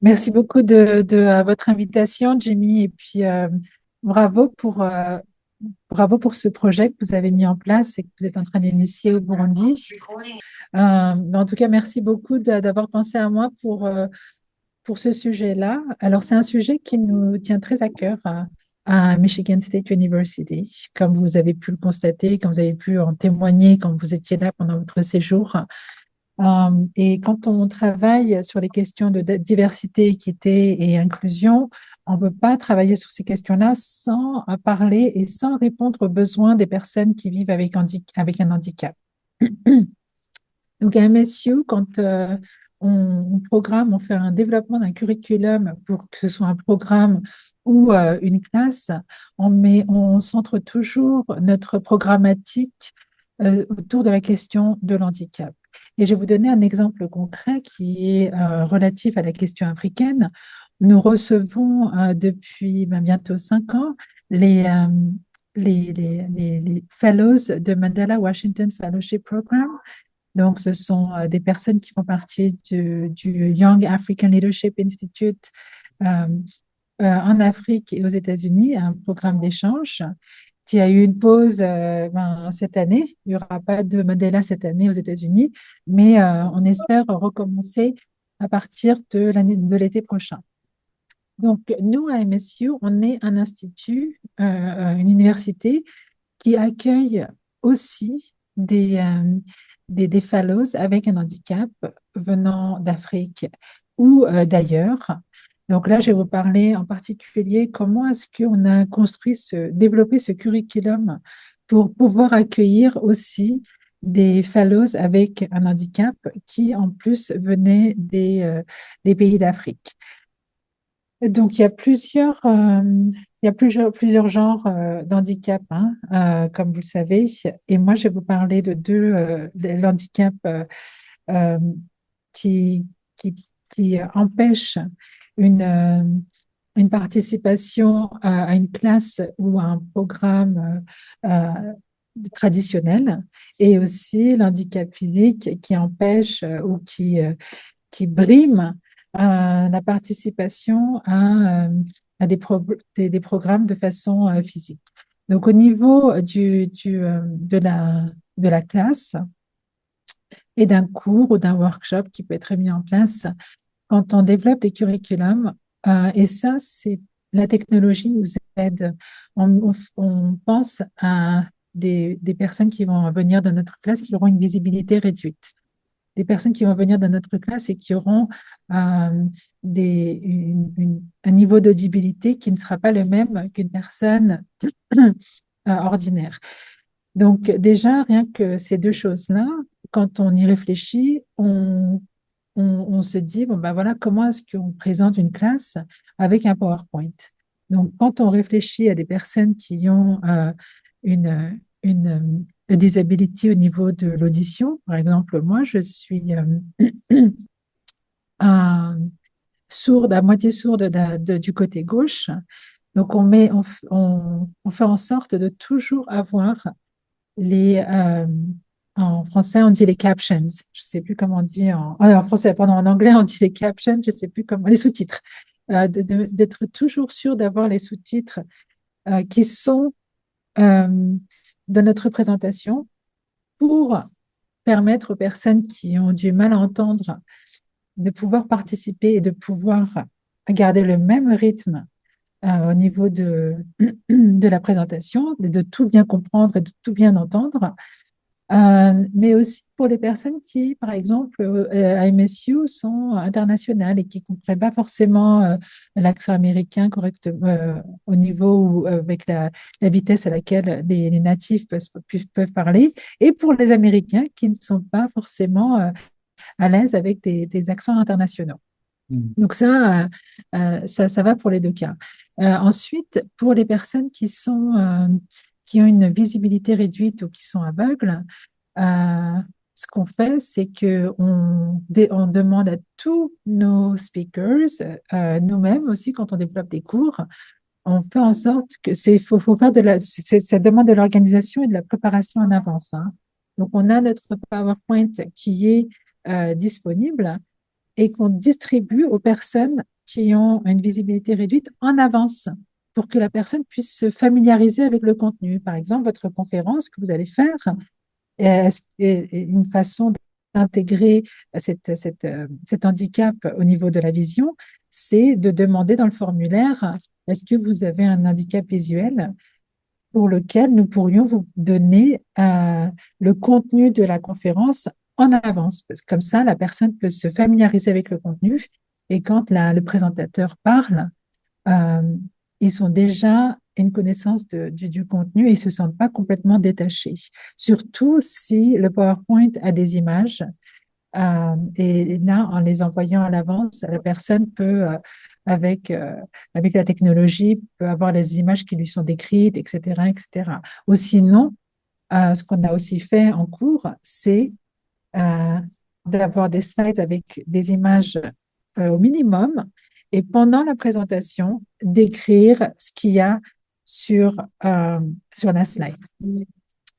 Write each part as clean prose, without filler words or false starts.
Merci beaucoup de votre invitation, Jamie, et puis bravo bravo pour ce projet que vous avez mis en place et que vous êtes en train d'initier au Burundi. Mais en tout cas, merci beaucoup d'avoir pensé à moi pour ce sujet-là. Alors, c'est un sujet qui nous tient très à cœur à Michigan State University, comme vous avez pu le constater, comme vous avez pu en témoigner quand vous étiez là pendant votre séjour. Et quand on travaille sur les questions de diversité, équité et inclusion, on ne peut pas travailler sur ces questions-là sans parler et sans répondre aux besoins des personnes qui vivent avec un handicap. Donc, à MSU, quand on programme, on fait un développement d'un curriculum pour que ce soit un programme ou une classe, on centre toujours notre programmatique autour de la question de l'handicap. Et je vais vous donner un exemple concret qui est relatif à la question africaine. Nous recevons depuis bientôt 5 ans les, euh, les fellows de Mandela Washington Fellowship Program. Donc, ce sont des personnes qui font partie du Young African Leadership Institute euh, en Afrique et aux États-Unis, un programme d'échange qui a eu une pause cette année. Il n'y aura pas de Mandela cette année aux États-Unis, mais on espère recommencer à partir de l'été prochain. Donc, nous, à MSU, on est un institut, une université qui accueille aussi des fellows avec un handicap venant d'Afrique ou d'ailleurs. Donc là, je vais vous parler en particulier comment est-ce qu'on a développé ce curriculum pour pouvoir accueillir aussi des fellows avec un handicap qui, en plus, venaient des pays d'Afrique. Donc, il y a plusieurs genres d'handicap, hein, comme vous le savez. Et moi, je vais vous parler de l'handicap euh, qui, qui, qui empêche une, euh, une participation à une classe ou à un programme traditionnel, et aussi l'handicap physique qui empêche qui brime la participation à des programmes de façon physique. Donc, au niveau de la classe et d'un cours ou d'un workshop qui peut être mis en place, quand on développe des curriculums, et ça, c'est la technologie nous aide. On pense à des personnes qui vont venir dans notre classe qui auront une visibilité réduite, des personnes qui vont venir dans notre classe et qui auront euh, un niveau d'audibilité qui ne sera pas le même qu'une personne ordinaire. Donc déjà, rien que ces deux choses-là, quand on y réfléchit, on se dit, bon ben voilà, comment est-ce qu'on présente une classe avec un PowerPoint? Donc quand on réfléchit à des personnes qui ont une disability au niveau de l'audition, par exemple, moi, je suis euh, sourde, à moitié sourde du côté gauche. Donc, on fait en sorte de toujours avoir en français, on dit les captions. Je ne sais plus comment on dit en français, pardon, en anglais, on dit les captions, je ne sais plus comment, les sous-titres. D'être toujours sûr d'avoir les sous-titres qui sont euh, de notre présentation pour permettre aux personnes qui ont du mal à entendre de pouvoir participer et de pouvoir garder le même rythme au niveau de la présentation, de tout bien comprendre et de tout bien entendre. Mais aussi pour les personnes qui, par exemple, à MSU, sont internationales et qui ne comprennent pas forcément l'accent américain correctement au niveau ou avec la vitesse à laquelle les natifs peuvent parler, et pour les Américains qui ne sont pas forcément à l'aise avec des accents internationaux. Mm. Donc ça va pour les deux cas. Ensuite, pour les personnes qui ont une visibilité réduite ou qui sont aveugles, euh, ce qu'on fait, c'est on demande à tous nos speakers, nous-mêmes aussi, quand on développe des cours, on fait en sorte que faut faire ça demande de l'organisation et de la préparation en avance, hein. Donc, on a notre PowerPoint qui est disponible, et qu'on distribue aux personnes qui ont une visibilité réduite en avance pour que la personne puisse se familiariser avec le contenu. Par exemple, votre conférence que vous allez faire, est une façon d'intégrer cet handicap au niveau de la vision, c'est de demander dans le formulaire, est-ce que vous avez un handicap visuel pour lequel nous pourrions vous donner le contenu de la conférence en avance. Parce que comme ça, la personne peut se familiariser avec le contenu et quand le présentateur parle, euh, ils ont déjà une connaissance du contenu et ils ne se sentent pas complètement détachés. Surtout si le PowerPoint a des images. Et là, en les envoyant à l'avance, la personne peut, avec, euh, avec la technologie, peut avoir les images qui lui sont décrites, etc., etc. Ou sinon, ce qu'on a aussi fait en cours, c'est euh, d'avoir des slides avec des images au minimum et pendant la présentation, d'écrire ce qu'il y a sur, sur la slide.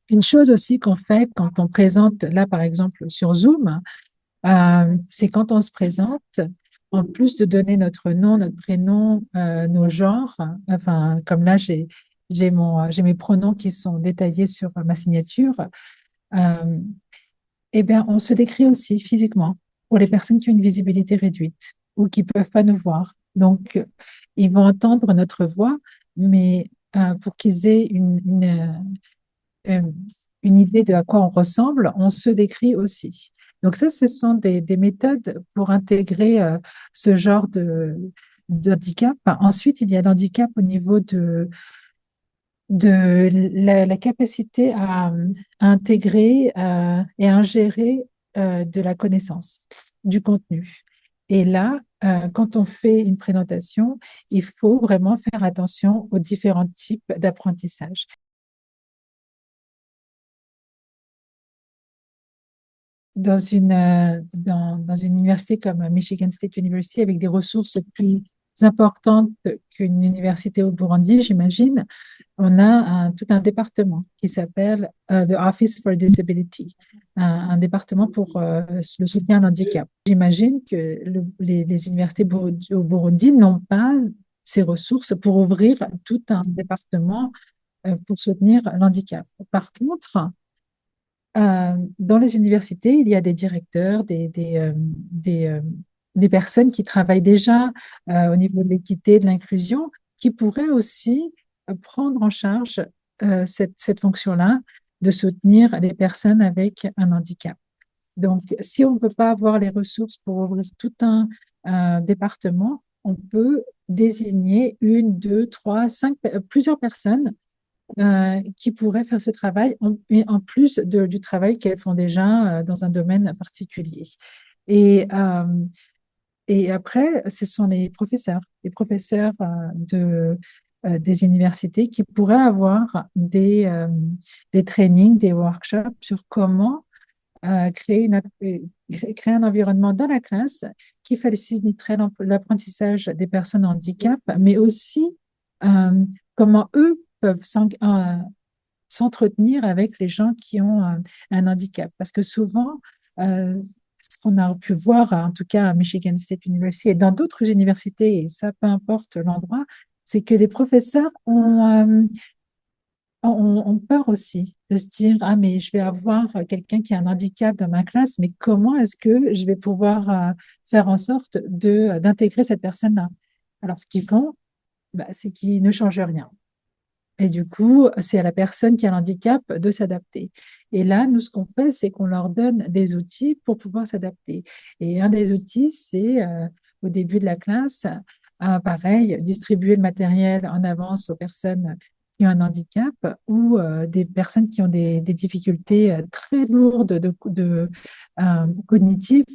Une chose aussi qu'on fait quand on présente, là par exemple sur Zoom, c'est quand on se présente, en plus de donner notre nom, notre prénom, nos genres, enfin, comme là, j'ai mes pronoms qui sont détaillés sur ma signature, euh, eh bien, on se décrit aussi physiquement pour les personnes qui ont une visibilité réduite ou qui ne peuvent pas nous voir. Donc, ils vont entendre notre voix, mais pour qu'ils aient euh, une idée de à quoi on ressemble, on se décrit aussi. Donc ça, ce sont des méthodes pour intégrer ce genre de handicap. Ensuite, il y a l'handicap au niveau de la capacité à intégrer et à ingérer de la connaissance, du contenu. Et là, quand on fait une présentation, il faut vraiment faire attention aux différents types d'apprentissage. Dans une université comme Michigan State University, avec des ressources plus importantes qu'une université au Burundi, j'imagine, on a tout un département qui s'appelle The Office for Disability, un département pour le soutien à l'handicap. J'imagine que les universités au Burundi n'ont pas ces ressources pour ouvrir tout un département pour soutenir l'handicap. Par contre, dans les universités, il y a des directeurs, des personnes qui travaillent déjà au niveau de l'équité, de l'inclusion, qui pourraient aussi prendre en charge cette fonction-là de soutenir les personnes avec un handicap. Donc, si on ne peut pas avoir les ressources pour ouvrir tout un département, on peut désigner une, deux, trois, cinq, plusieurs personnes qui pourraient faire ce travail en plus du travail qu'elles font déjà dans un domaine particulier. Et, euh, et après, ce sont les professeurs des universités qui pourraient avoir des trainings, des workshops sur comment créer un environnement dans la classe qui faciliterait l'apprentissage des personnes en handicap, mais aussi comment eux peuvent s'entretenir avec les gens qui ont un handicap. Parce que souvent, ce qu'on a pu voir, en tout cas à Michigan State University et dans d'autres universités, et ça peu importe l'endroit, c'est que les professeurs ont peur aussi de se dire, ah, mais je vais avoir quelqu'un qui a un handicap dans ma classe, mais comment est-ce que je vais pouvoir faire en sorte d'intégrer cette personne-là? Alors, ce qu'ils font, bah, c'est qu'ils ne changent rien. Et du coup, c'est à la personne qui a l'handicap de s'adapter. Et là, nous, ce qu'on fait, c'est qu'on leur donne des outils pour pouvoir s'adapter. Et un des outils, c'est au début de la classe, pareil, distribuer le matériel en avance aux personnes qui ont un handicap ou des personnes qui ont des difficultés très lourdes cognitives.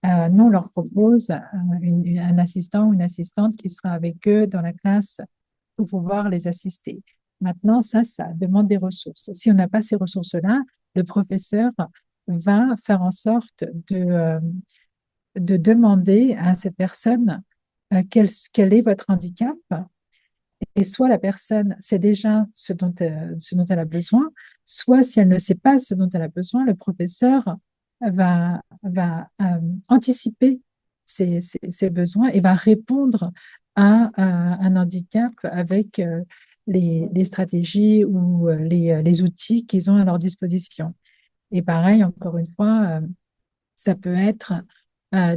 Nous, on leur propose un assistant ou une assistante qui sera avec eux dans la classe pour pouvoir les assister. Maintenant, ça demande des ressources. Si on n'a pas ces ressources-là, le professeur va faire en sorte de demander à cette personne quel est votre handicap. Et soit la personne sait déjà ce dont elle a besoin, soit si elle ne sait pas ce dont elle a besoin, le professeur va anticiper ses besoins et va répondre à un handicap avec les stratégies ou les outils qu'ils ont à leur disposition. Et pareil, encore une fois, ça peut être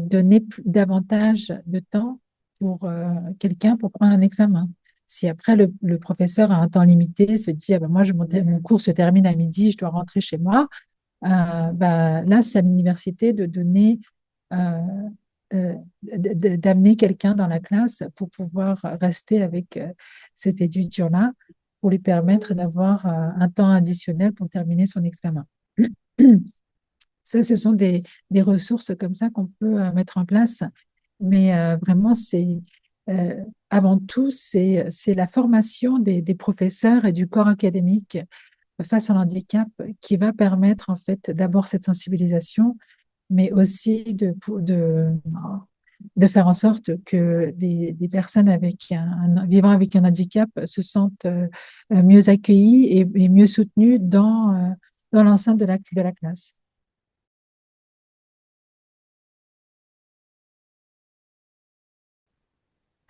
donner davantage de temps pour quelqu'un pour prendre un examen. Si après le professeur a un temps limité, se dit, ah ben moi, mon cours se termine à midi, je dois rentrer chez moi, bah, là, c'est à l'université de donner, euh, euh, d'amener quelqu'un dans la classe pour pouvoir rester avec cet étudiant-là, pour lui permettre d'avoir un temps additionnel pour terminer son examen. Ça, ce sont des ressources comme ça qu'on peut mettre en place. Mais vraiment, euh, avant tout, c'est la formation des professeurs et du corps académique face à l'handicap qui va permettre en fait d'abord cette sensibilisation, mais aussi de faire en sorte que des personnes vivant avec un handicap se sentent mieux accueillies et mieux soutenues dans l'enceinte de la classe.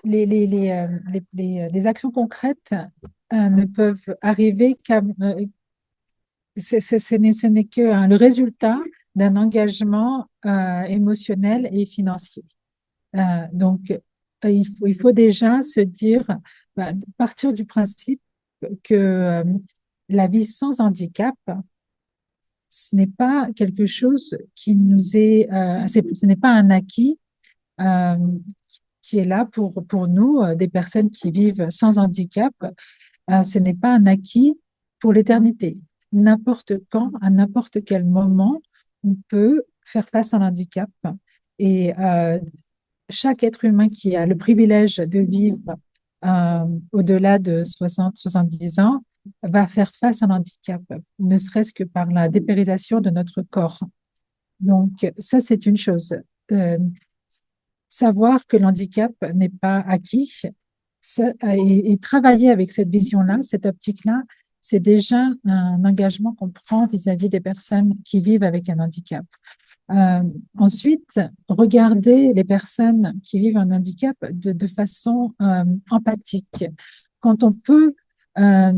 Les actions concrètes ne peuvent arriver qu'à... ce n'est que le résultat d'un engagement émotionnel et financier. Donc, il faut déjà se dire, partir du principe que la vie sans handicap, ce n'est pas quelque chose qui nous ce n'est pas un acquis euh, qui est là pour nous, des personnes qui vivent sans handicap. Ce n'est pas un acquis pour l'éternité. N'importe quand, à n'importe quel moment, on peut faire face à l'handicap. Et chaque être humain qui a le privilège de vivre au-delà de 60-70 ans va faire face à l'handicap, ne serait-ce que par la dépérisation de notre corps. Donc, ça, c'est une chose. Euh, Savoir que l'handicap n'est pas acquis et travailler avec cette vision-là, cette optique-là, c'est déjà un engagement qu'on prend vis-à-vis des personnes qui vivent avec un handicap. Euh, Ensuite, regarder les personnes qui vivent un handicap de façon empathique. Quand on peut euh,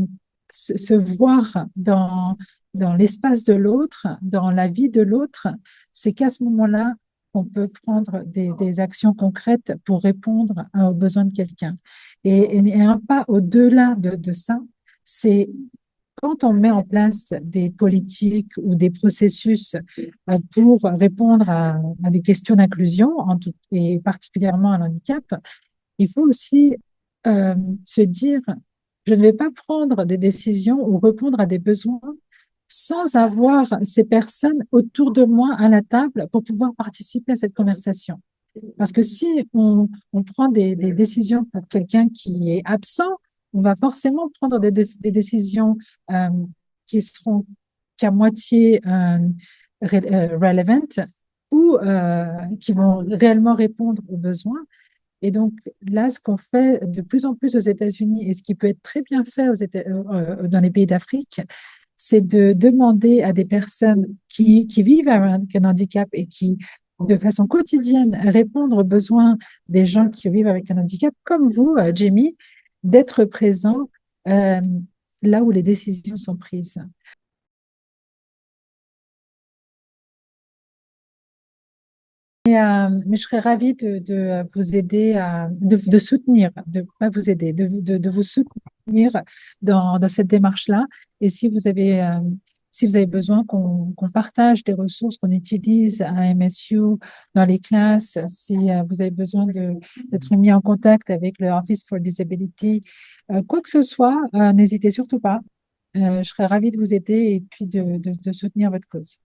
se voir dans l'espace de l'autre, dans la vie de l'autre, c'est qu'à ce moment-là, on peut prendre des actions concrètes pour répondre aux besoins de quelqu'un. Et un pas au-delà de ça, c'est quand on met en place des politiques ou des processus pour répondre à des questions d'inclusion, et particulièrement à l'handicap, il faut aussi euh, se dire, je ne vais pas prendre des décisions ou répondre à des besoins sans avoir ces personnes autour de moi à la table pour pouvoir participer à cette conversation. Parce que si on prend des décisions pour quelqu'un qui est absent, on va forcément prendre des décisions euh, qui seront qu'à moitié relevant ou qui vont réellement répondre aux besoins. Et donc là, ce qu'on fait de plus en plus aux États-Unis et ce qui peut être très bien fait dans les pays d'Afrique, c'est de demander à des personnes qui vivent avec un handicap et qui, de façon quotidienne, répondent aux besoins des gens qui vivent avec un handicap, comme vous, Jamie, d'être présents euh, là où les décisions sont prises. Mais je serais ravie de vous aider, de soutenir, de pas vous aider, de vous soutenir dans cette démarche-là. Et si vous avez besoin qu'on partage des ressources qu'on utilise à MSU dans les classes, si vous avez besoin d'être mis en contact avec le Office for Disability, quoi que ce soit, n'hésitez surtout pas. Je serais ravie de vous aider et puis de soutenir votre cause.